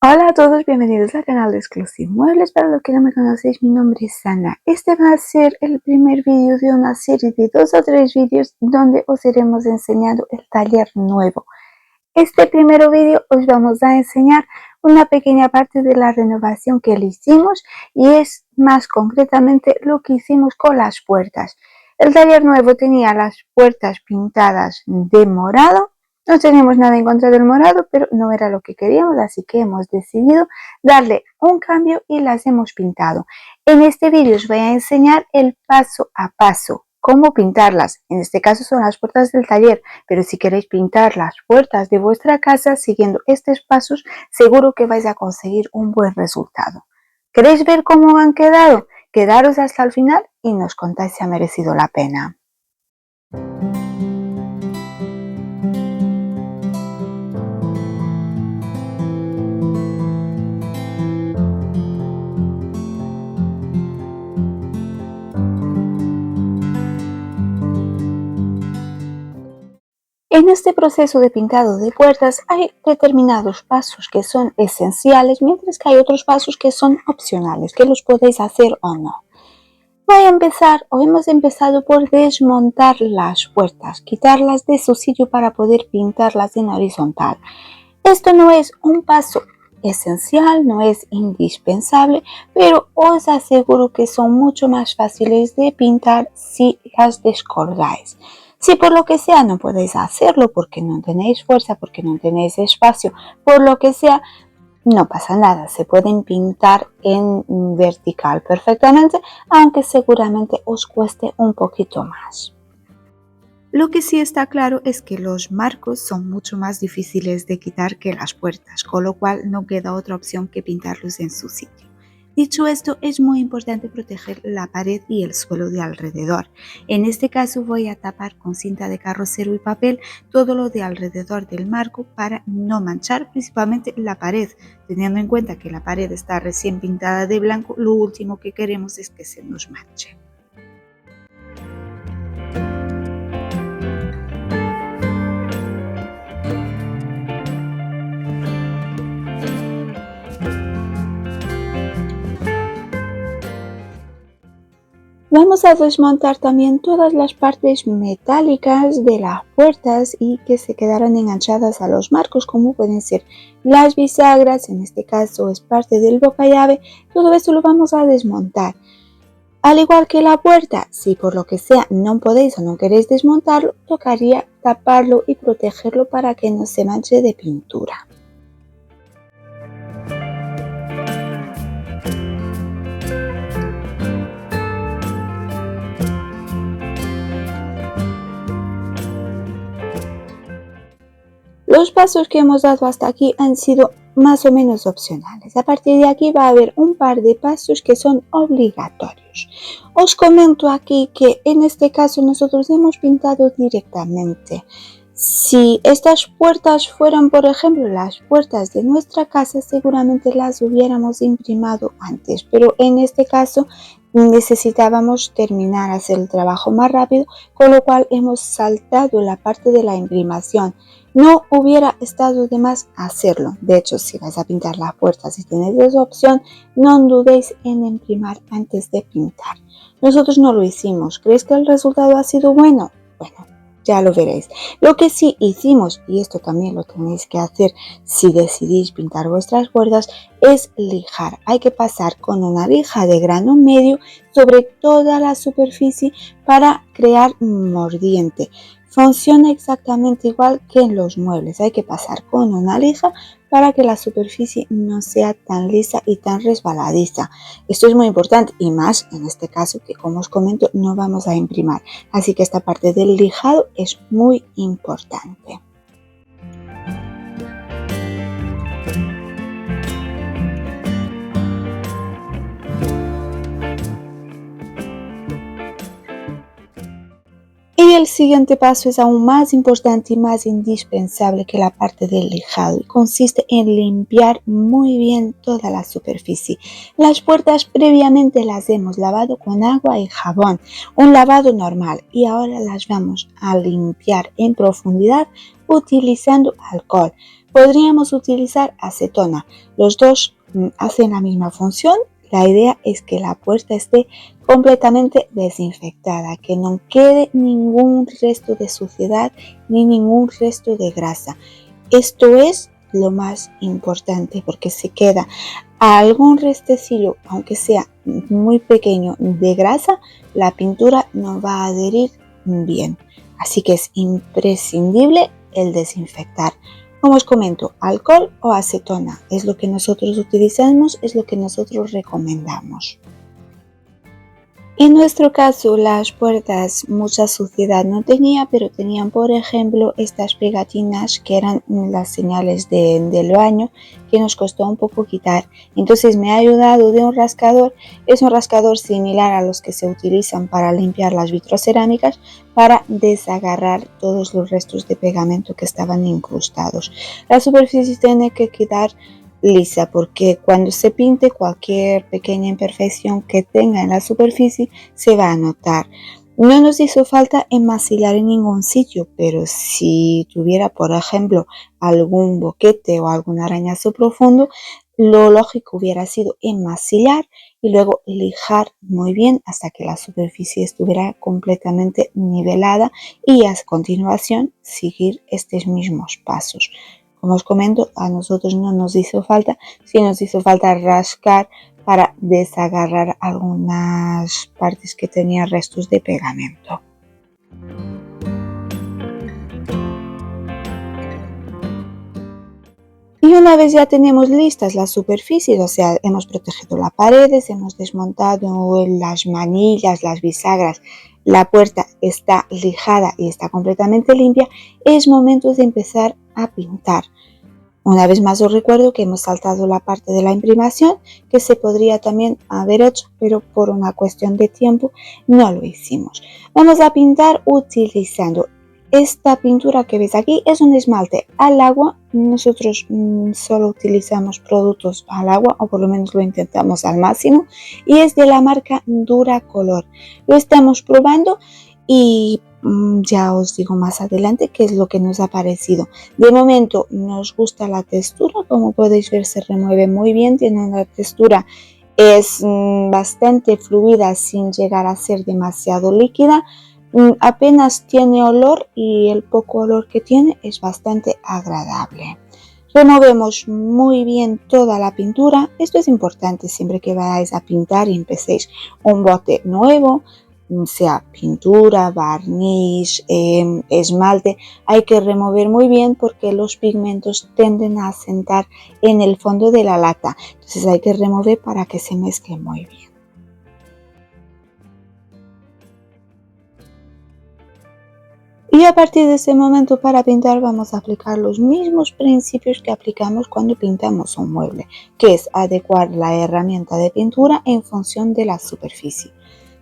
Hola a todos, bienvenidos al canal de Exclusive Muebles. Para los que no me conocéis, mi nombre es Ana. Este va a ser el primer vídeo de una serie de 2 o 3 vídeos donde os iremos enseñando el taller nuevo. Este primer vídeo os vamos a enseñar una pequeña parte de la renovación que le hicimos y es más concretamente lo que hicimos con las puertas. El taller nuevo tenía las puertas pintadas de morado. No tenemos nada en contra del morado, pero no era lo que queríamos, así que hemos decidido darle un cambio y las hemos pintado. En este vídeo os voy a enseñar el paso a paso, cómo pintarlas. En este caso son las puertas del taller, pero si queréis pintar las puertas de vuestra casa siguiendo estos pasos, seguro que vais a conseguir un buen resultado. ¿Queréis ver cómo han quedado? Quedaros hasta el final y nos contáis si ha merecido la pena. En este proceso de pintado de puertas hay determinados pasos que son esenciales, mientras que hay otros pasos que son opcionales, que los podéis hacer o no. Hemos empezado por desmontar las puertas, quitarlas de su sitio para poder pintarlas en horizontal. Esto no es un paso esencial, no es indispensable, pero os aseguro que son mucho más fáciles de pintar si las descolgáis. Si por lo que sea no podéis hacerlo porque no tenéis fuerza, porque no tenéis espacio, por lo que sea, no pasa nada, se pueden pintar en vertical perfectamente, aunque seguramente os cueste un poquito más. Lo que sí está claro es que los marcos son mucho más difíciles de quitar que las puertas, con lo cual no queda otra opción que pintarlos en su sitio. Dicho esto, es muy importante proteger la pared y el suelo de alrededor. En este caso voy a tapar con cinta de carrocero y papel todo lo de alrededor del marco para no manchar principalmente la pared. Teniendo en cuenta que la pared está recién pintada de blanco, lo último que queremos es que se nos manche. Vamos a desmontar también todas las partes metálicas de las puertas y que se quedaran enganchadas a los marcos, como pueden ser las bisagras, en este caso es parte del bocallave. Todo esto lo vamos a desmontar. Al igual que la puerta, si por lo que sea no podéis o no queréis desmontarlo, tocaría taparlo y protegerlo para que no se manche de pintura. Los pasos que hemos dado hasta aquí han sido más o menos opcionales. A partir de aquí va a haber un par de pasos que son obligatorios. Os comento aquí que en este caso nosotros hemos pintado directamente. Si estas puertas fueran, por ejemplo, las puertas de nuestra casa, seguramente las hubiéramos imprimado antes, pero en este caso necesitábamos terminar, hacer el trabajo más rápido, con lo cual hemos saltado la parte de la imprimación. No hubiera estado de más hacerlo. De hecho, si vais a pintar las puertas y tenéis esa opción, no dudéis en imprimir antes de pintar. Nosotros no lo hicimos. ¿Creéis que el resultado ha sido bueno? Bueno, ya lo veréis. Lo que sí hicimos, y esto también lo tenéis que hacer si decidís pintar vuestras puertas, es lijar. Hay que pasar con una lija de grano medio sobre toda la superficie para crear mordiente. Funciona exactamente igual que en los muebles. Hay que pasar con una lija para que la superficie no sea tan lisa y tan resbaladiza. Esto es muy importante y más en este caso que, como os comento, no vamos a imprimir. Así que esta parte del lijado es muy importante. Y el siguiente paso es aún más importante y más indispensable que la parte del lijado y consiste en limpiar muy bien toda la superficie. Las puertas previamente las hemos lavado con agua y jabón, un lavado normal, y ahora las vamos a limpiar en profundidad utilizando alcohol. podríamos utilizar acetona. Los dos hacen la misma función. La idea es que la puerta esté completamente desinfectada, que no quede ningún resto de suciedad ni ningún resto de grasa. Esto es lo más importante, porque si queda algún restecillo, aunque sea muy pequeño, de grasa, la pintura no va a adherir bien. Así que es imprescindible el desinfectar. Como os comento, alcohol o acetona es lo que nosotros utilizamos, es lo que nosotros recomendamos. En nuestro caso, las puertas mucha suciedad no tenía, pero tenían, por ejemplo, estas pegatinas que eran las señales del baño, que nos costó un poco quitar. Entonces me ha ayudado de un rascador. Es un rascador similar a los que se utilizan para limpiar las vitrocerámicas, para desagarrar todos los restos de pegamento que estaban incrustados. La superficie tiene que quedar lisa, porque cuando se pinte, cualquier pequeña imperfección que tenga en la superficie se va a notar. No nos hizo falta enmasillar en ningún sitio, pero si tuviera, por ejemplo, algún boquete o algún arañazo profundo, lo lógico hubiera sido enmasillar y luego lijar muy bien hasta que la superficie estuviera completamente nivelada, y a continuación seguir estos mismos pasos. Como os comento, a nosotros no nos hizo falta, sí nos hizo falta rascar para desagarrar algunas partes que tenían restos de pegamento. Y una vez ya tenemos listas las superficies, o sea, hemos protegido las paredes, hemos desmontado las manillas, las bisagras, la puerta está lijada y está completamente limpia, es momento de empezar a pintar. Una vez más os recuerdo que hemos saltado la parte de la imprimación, que se podría también haber hecho, pero por una cuestión de tiempo no lo hicimos. Vamos a pintar utilizando esta pintura que veis aquí. Es un esmalte al agua. Nosotros solo utilizamos productos al agua, o por lo menos lo intentamos al máximo, y es de la marca Duracolor. Lo estamos probando y ya os digo más adelante qué es lo que nos ha parecido. De momento nos gusta la textura, como podéis ver se remueve muy bien, tiene una textura, es bastante fluida sin llegar a ser demasiado líquida, apenas tiene olor y el poco olor que tiene es bastante agradable. Removemos muy bien toda la pintura. Esto es importante siempre que vayáis a pintar y empecéis un bote nuevo, sea pintura, barniz, esmalte, hay que remover muy bien porque los pigmentos tienden a asentar en el fondo de la lata. Entonces hay que remover para que se mezcle muy bien. Y a partir de ese momento, para pintar vamos a aplicar los mismos principios que aplicamos cuando pintamos un mueble, que es adecuar la herramienta de pintura en función de la superficie.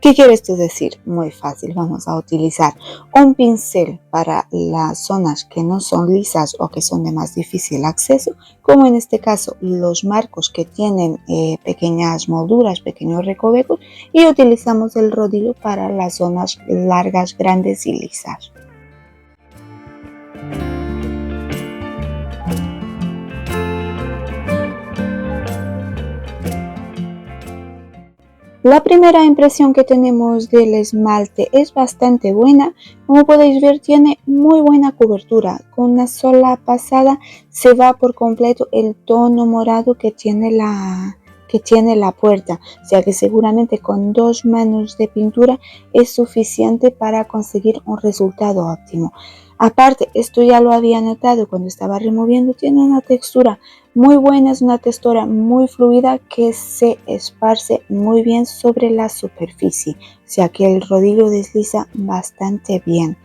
¿Qué quiere esto decir? Muy fácil, vamos a utilizar un pincel para las zonas que no son lisas o que son de más difícil acceso, como en este caso los marcos que tienen pequeñas molduras, pequeños recovecos, y utilizamos el rodillo para las zonas largas, grandes y lisas. La primera impresión que tenemos del esmalte es bastante buena. Como podéis ver, tiene muy buena cobertura. Con una sola pasada se va por completo el tono morado que tiene la puerta. O sea que seguramente con 2 manos de pintura es suficiente para conseguir un resultado óptimo. Aparte, esto ya lo había notado cuando estaba removiendo, tiene una textura muy buena, es una textura muy fluida que se esparce muy bien sobre la superficie, o sea que el rodillo desliza bastante bien.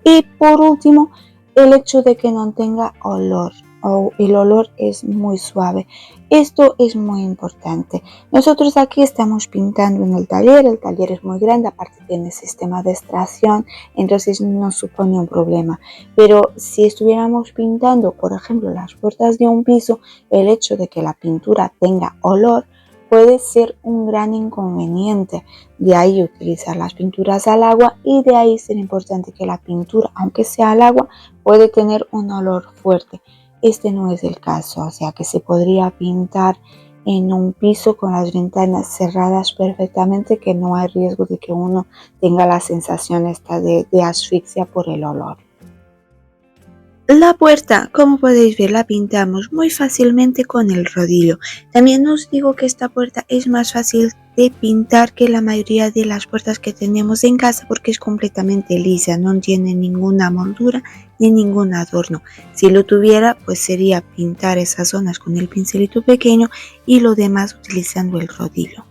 Y por último, el hecho de que no tenga olor, o el olor es muy suave. Esto es muy importante. Nosotros aquí estamos pintando en el taller es muy grande, aparte tiene sistema de extracción, entonces no supone un problema. Pero si estuviéramos pintando, por ejemplo, las puertas de un piso, el hecho de que la pintura tenga olor puede ser un gran inconveniente. De ahí utilizar las pinturas al agua, y de ahí ser importante que la pintura, aunque sea al agua, puede tener un olor fuerte. este no es el caso, o sea que se podría pintar en un piso con las ventanas cerradas perfectamente, que no hay riesgo de que uno tenga la sensación esta de asfixia por el olor. La puerta, como podéis ver, la pintamos muy fácilmente con el rodillo. También os digo que esta puerta es más fácil de pintar que la mayoría de las puertas que tenemos en casa porque es completamente lisa, no tiene ninguna moldura ni ningún adorno. Si lo tuviera, pues sería pintar esas zonas con el pincelito pequeño y lo demás utilizando el rodillo.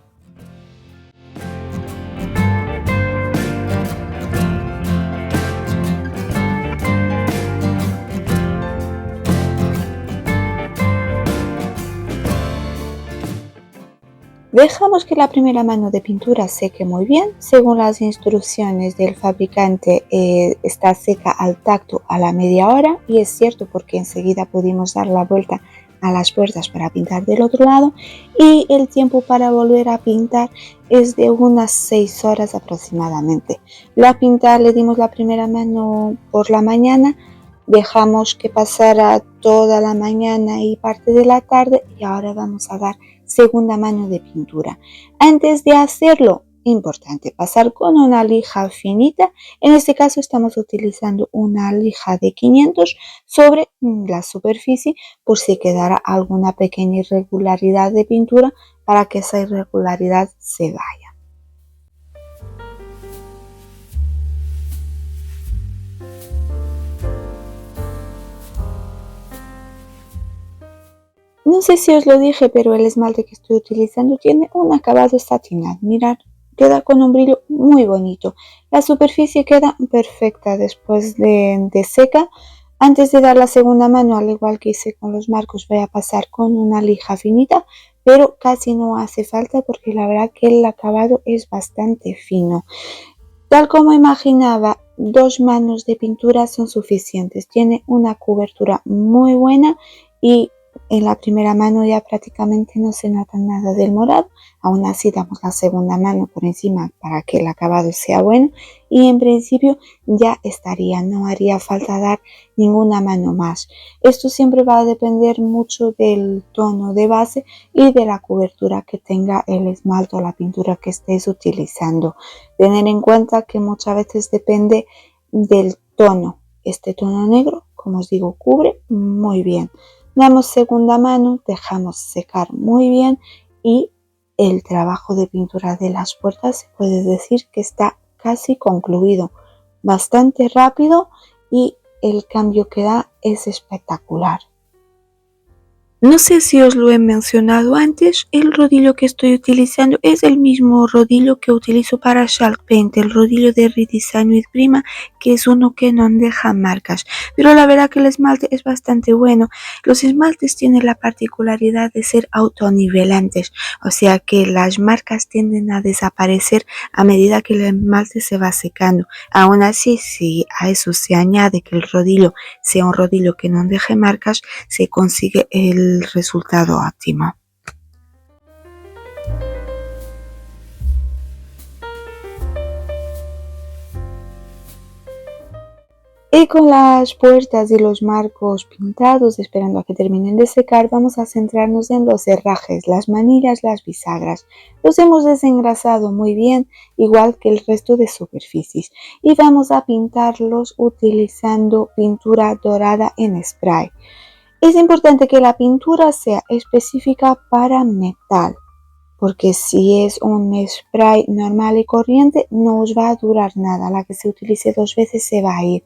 Dejamos que la primera mano de pintura seque muy bien. Según las instrucciones del fabricante, está seca al tacto a la media hora, y es cierto porque enseguida pudimos dar la vuelta a las puertas para pintar del otro lado, y el tiempo para volver a pintar es de unas 6 horas aproximadamente. Le dimos la primera mano por la mañana, dejamos que pasara toda la mañana y parte de la tarde, y ahora vamos a dar segunda mano de pintura. Antes de hacerlo, importante pasar con una lija finita. En este caso estamos utilizando una lija de 500 sobre la superficie, por si quedara alguna pequeña irregularidad de pintura, para que esa irregularidad se vaya. No sé si os lo dije, pero el esmalte que estoy utilizando tiene un acabado satinado. Mirad, queda con un brillo muy bonito. La superficie queda perfecta después de seca. Antes de dar la segunda mano, al igual que hice con los marcos, voy a pasar con una lija finita, pero casi no hace falta porque la verdad que el acabado es bastante fino. Tal como imaginaba, 2 manos de pintura son suficientes. Tiene una cobertura muy buena y en la primera mano ya prácticamente no se nota nada del morado. Aún así damos la segunda mano por encima para que el acabado sea bueno, y en principio ya estaría, no haría falta dar ninguna mano más. Esto siempre va a depender mucho del tono de base y de la cobertura que tenga el esmalte o la pintura que estés utilizando. Tener en cuenta que muchas veces depende del tono. Este tono negro, como os digo, cubre muy bien. Damos segunda mano, dejamos secar muy bien, y el trabajo de pintura de las puertas se puede decir que está casi concluido. Bastante rápido, y el cambio que da es espectacular. No sé si os lo he mencionado antes, el rodillo que estoy utilizando es el mismo rodillo que utilizo para Chalk Paint, el rodillo de Redesign with Prima, que es uno que no deja marcas. Pero la verdad que el esmalte es bastante bueno. Los esmaltes tienen la particularidad de ser autonivelantes, o sea que las marcas tienden a desaparecer a medida que el esmalte se va secando. Aún así, si a eso se añade que el rodillo sea un rodillo que no deje marcas, se consigue el resultado óptimo. Y con las puertas y los marcos pintados, esperando a que terminen de secar, vamos a centrarnos en los herrajes, las manillas, las bisagras. Los hemos desengrasado muy bien, igual que el resto de superficies, y vamos a pintarlos utilizando pintura dorada en spray. Es importante que la pintura sea específica para metal, porque si es un spray normal y corriente no os va a durar nada. La que se utilice 2 veces se va a ir.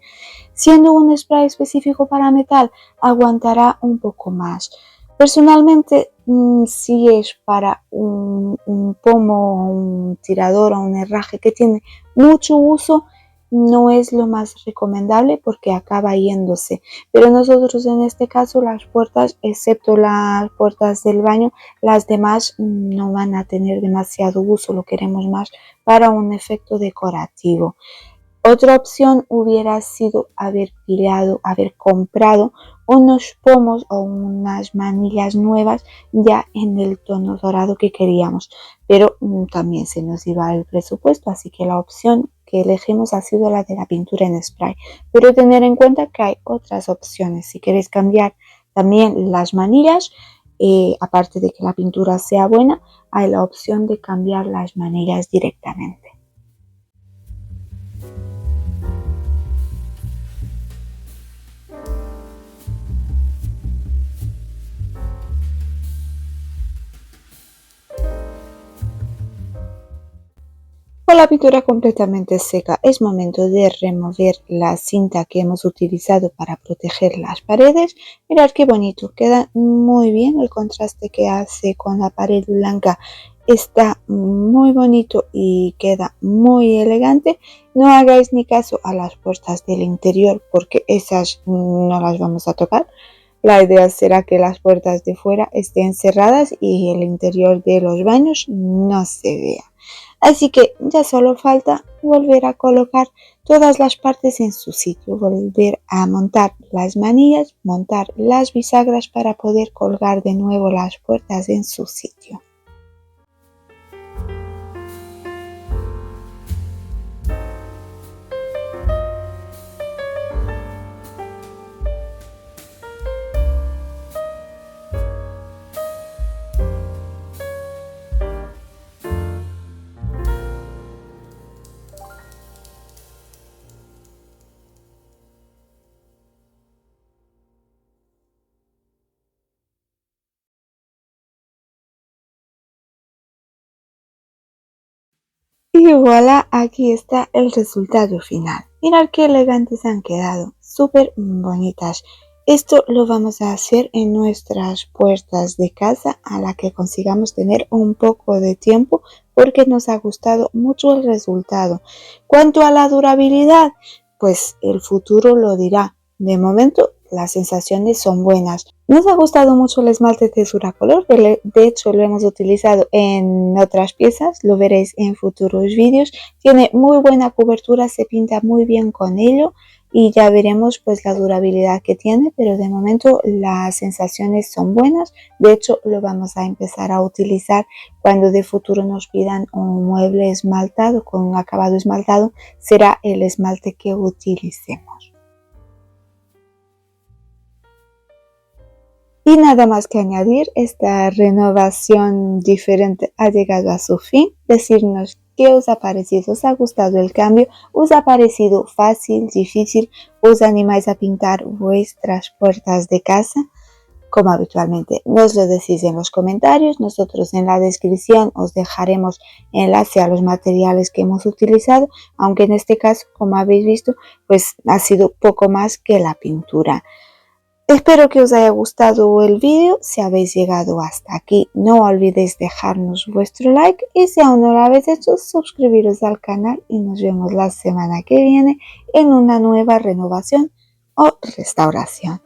Siendo un spray específico para metal, aguantará un poco más. Personalmente, si es para un pomo, un tirador o un herraje que tiene mucho uso, no es lo más recomendable porque acaba yéndose. Pero nosotros en este caso, las puertas, excepto las puertas del baño, las demás no van a tener demasiado uso, lo queremos más para un efecto decorativo. Otra opción hubiera sido haber comprado unos pomos o unas manillas nuevas ya en el tono dorado que queríamos, pero también se nos iba el presupuesto, así que la opción que elegimos ha sido la de la pintura en spray. Pero tener en cuenta que hay otras opciones. Si queréis cambiar También las manillas, aparte de que la pintura sea buena, hay la opción de cambiar las manillas directamente. Con la pintura completamente seca es momento de remover la cinta que hemos utilizado para proteger las paredes. Mirad qué bonito, queda muy bien, el contraste que hace con la pared blanca está muy bonito y queda muy elegante. No hagáis ni caso a las puertas del interior porque esas no las vamos a tocar. La idea será que las puertas de fuera estén cerradas y el interior de los baños no se vea. Así que ya solo falta volver a colocar todas las partes en su sitio, volver a montar las manillas, montar las bisagras para poder colgar de nuevo las puertas en su sitio. Y voilà, aquí está el resultado final. Mirad qué elegantes han quedado, súper bonitas. Esto lo vamos a hacer en nuestras puertas de casa a la que consigamos tener un poco de tiempo porque nos ha gustado mucho el resultado. Cuanto a la durabilidad, pues el futuro lo dirá. De momento las sensaciones son buenas. Nos ha gustado mucho el esmalte de Duracolor, de hecho lo hemos utilizado en otras piezas, lo veréis en futuros vídeos. Tiene muy buena cobertura, se pinta muy bien con ello y ya veremos pues la durabilidad que tiene, pero de momento las sensaciones son buenas. De hecho lo vamos a empezar a utilizar cuando de futuro nos pidan un mueble esmaltado con un acabado esmaltado, será el esmalte que utilicemos. Y nada más que añadir, esta renovación diferente ha llegado a su fin. Decirnos qué os ha parecido, os ha gustado el cambio, os ha parecido fácil, difícil, os animáis a pintar vuestras puertas de casa. Como habitualmente nos lo decís en los comentarios, nosotros en la descripción os dejaremos enlace a los materiales que hemos utilizado, aunque en este caso, como habéis visto, pues ha sido poco más que la pintura. Espero que os haya gustado el vídeo. Si habéis llegado hasta aquí, no olvidéis dejarnos vuestro like y si aún no lo habéis hecho, suscribiros al canal y nos vemos la semana que viene en una nueva renovación o restauración.